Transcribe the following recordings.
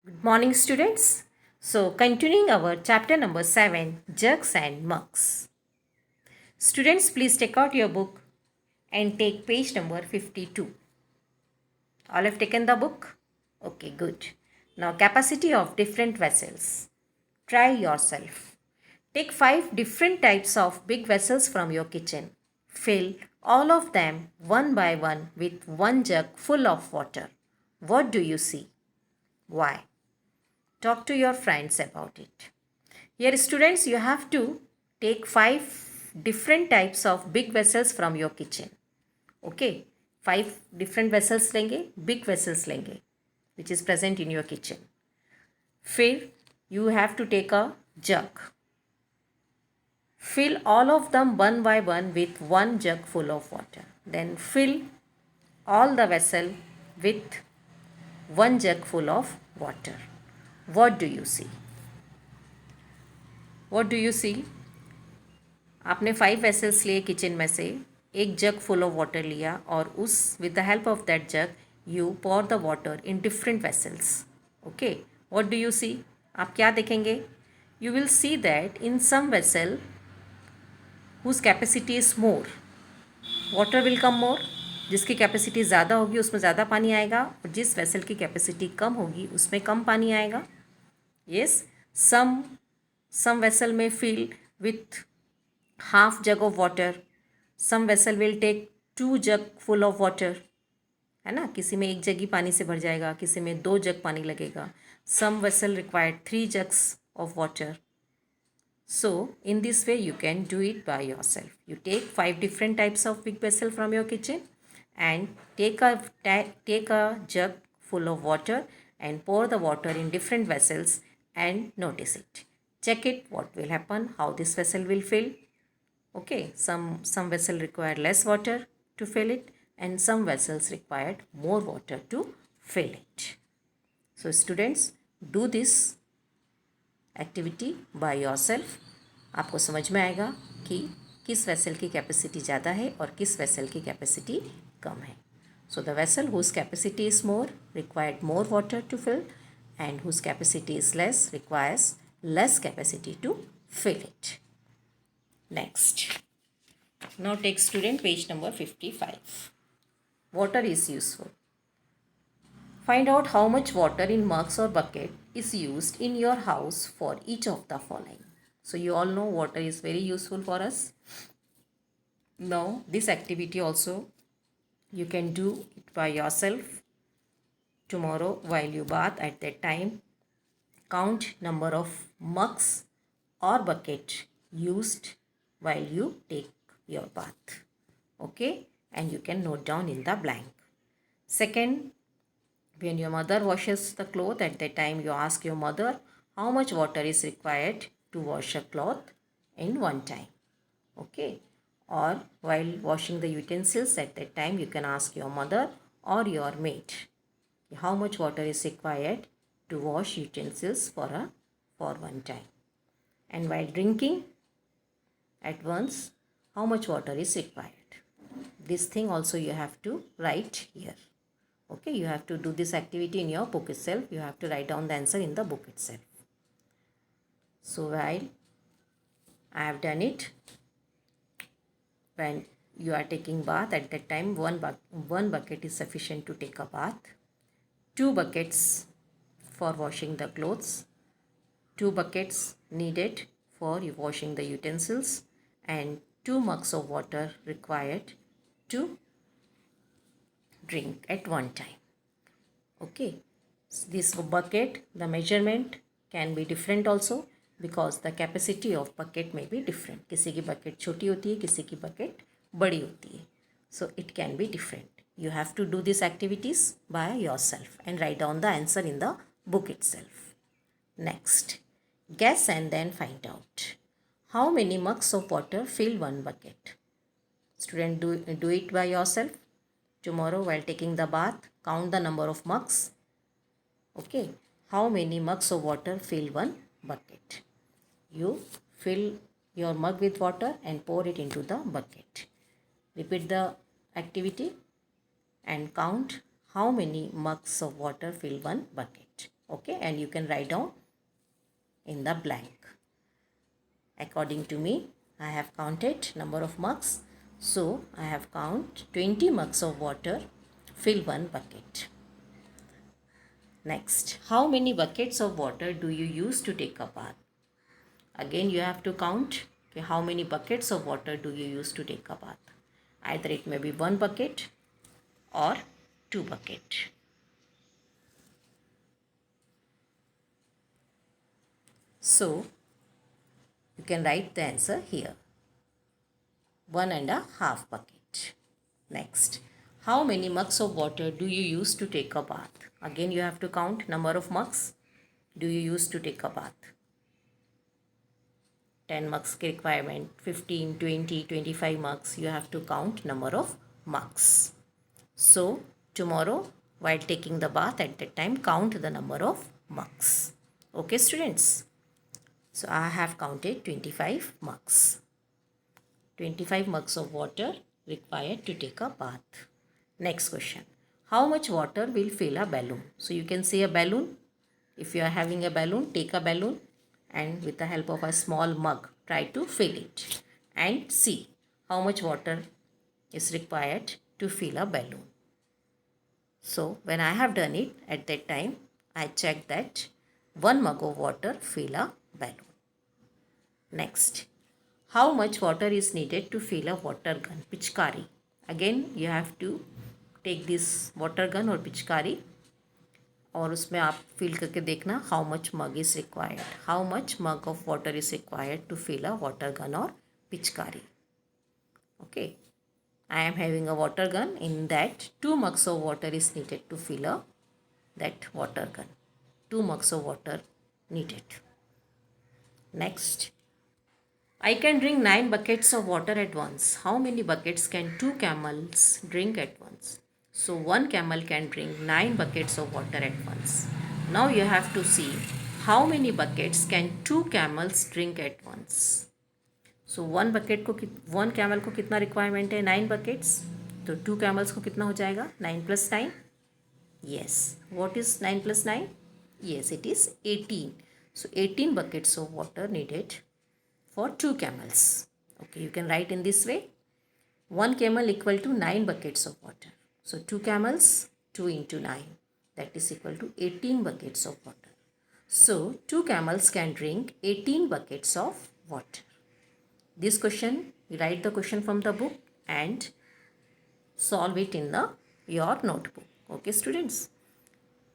Good morning, students. So, continuing our chapter number 7, Jugs and Mugs. Students, please take out your book and take page number 52. All have taken the book? Okay, good. Now, capacity of different vessels. Try yourself. Take 5 different types of big vessels from your kitchen. Fill all of them one by one with one jug full of water. What do you see? Why? Talk to your friends about it. Here, students, you have to take 5 different types of big vessels from your kitchen. Okay, 5 different vessels लेंगे, big vessels लेंगे, which is present in your kitchen. फिर you have to take a jug. Fill all of them one by one with one jug full of water. Then fill all the vessel with one jug full of water. What do you see? What do you see? आपने 5 vessels लिए kitchen में से, एक जग full of water लिया और उस with the help of that jug you pour the water in different vessels. Okay, what do you see? आप क्या देखेंगे? You will see that in some vessel whose capacity is more, water will come more. जिसकी capacity ज़्यादा होगी उसमें ज़्यादा पानी आएगा, और जिस वेसल की कैपेसिटी कम होगी उसमें कम पानी आएगा. यस, सम वेसल में fill with half jug of water. some vessel will take 2 jug full of water, है ना. किसी में एक जग ही पानी से भर जाएगा, किसी में 2 जग पानी लगेगा. some vessel required 3 jugs of water. So in this way you can do it by yourself. You take 5 different types of big vessel from your kitchen and take a jug full of water and pour the water in different vessels and notice it. Check it, what will happen, how this vessel will fill. Okay, some vessel required less water to fill it and some vessels required more water to fill it. So students, do this activity by yourself. आपको समझ में आएगा कि किस vessel की capacity ज़्यादा है और किस वेसल की कैपेसिटी कम है. So the vessel whose capacity is more required more water to fill and whose capacity is less requires less capacity to fill it. Next, now take student page number 55. Water is useful. Find out how much water in mugs or bucket is used in your house for each of the following. So you all know water is very useful for us. Now this activity also you can do it by yourself. Tomorrow while you bath, at that time count number of mugs or bucket used while you take your bath. Okay, and you can note down in the blank. Second, when your mother washes the cloth, at that time you ask your mother how much water is required to wash a cloth in one time. Okay, or while washing the utensils, at that time you can ask your mother or your maid how much water is required to wash utensils for one time. And while drinking at once, how much water is required. This thing also you have to write here. Okay, you have to do this activity in your book itself. You have to write down the answer in the book itself. So while I have done it, when you are taking bath, at that time one bucket is sufficient to take a bath. 2 buckets for washing the clothes. 2 buckets needed for washing the utensils and 2 mugs of water required to drink at one time. Okay, this bucket, the measurement can be different also because the capacity of bucket may be different. किसी की bucket छोटी होती है, किसी की bucket बड़ी होती है. So it can be different. You have to do these activities by yourself and write down the answer in the book itself. Next, guess and then find out. How many mugs of water fill one bucket? Student, do it by yourself. Tomorrow while taking the bath, count the number of mugs. Okay, how many mugs of water fill one bucket? You fill your mug with water and pour it into the bucket. Repeat the activity and count how many mugs of water fill one bucket. Okay, and you can write down in the blank. According to me, I have counted number of mugs. So I have count 20 mugs of water, fill one bucket. Next, how many buckets of water do you use to take a bath? Again, you have to count how many buckets of water do you use to take a bath. Either it may be one bucket or two bucket. So, you can write the answer here. 1.5 bucket. Next, how many mugs of water do you use to take a bath? Again, you have to count number of mugs do you use to take a bath. 10 mugs requirement, 15, 20, 25 mugs. You have to count number of mugs. So, tomorrow while taking the bath at that time, count the number of mugs. Okay, students? So, I have counted 25 mugs. 25 mugs of water required to take a bath. Next question. How much water will fill a balloon? So you can say a balloon. If you are having a balloon, take a balloon and with the help of a small mug, try to fill it and see how much water is required to fill a balloon. So when I have done it, at that time, I checked that 1 mug of water fill a balloon. Next, how much water is needed to fill a water gun, पिचकारी? Again, you have to take this water gun or पिचकारी और उसमें आप fill करके देखना how much mug is required. How much mug of water is required to fill a water gun or पिचकारी? Okay, I am having a water gun. In that, 2 mugs of water is needed to fill that water gun. 2 mugs of water needed. Next, I can drink 9 buckets of water at once. How many buckets can 2 camels drink at once? So 1 camel can drink 9 buckets of water at once. Now you have to see how many buckets can 2 camels drink at once. So 1 camel को कितना requirement है? 9 buckets. तो 2 camels को कितना हो जाएगा? 9 plus 9? Yes. What is 9 plus 9? Yes, it is 18. So 18 buckets of water needed for 2 camels. Okay, you can write in this way. 1 camel equal to 9 buckets of water. So 2 camels, 2 into 9. That is equal to 18 buckets of water. So 2 camels can drink 18 buckets of water. This question, you write the question from the book and solve it in your notebook. Okay, students?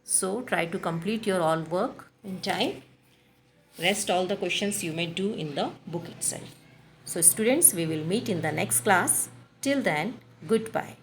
So try to complete your all work in time. Rest all the questions you may do in the book itself. So students, we will meet in the next class. Till then, goodbye.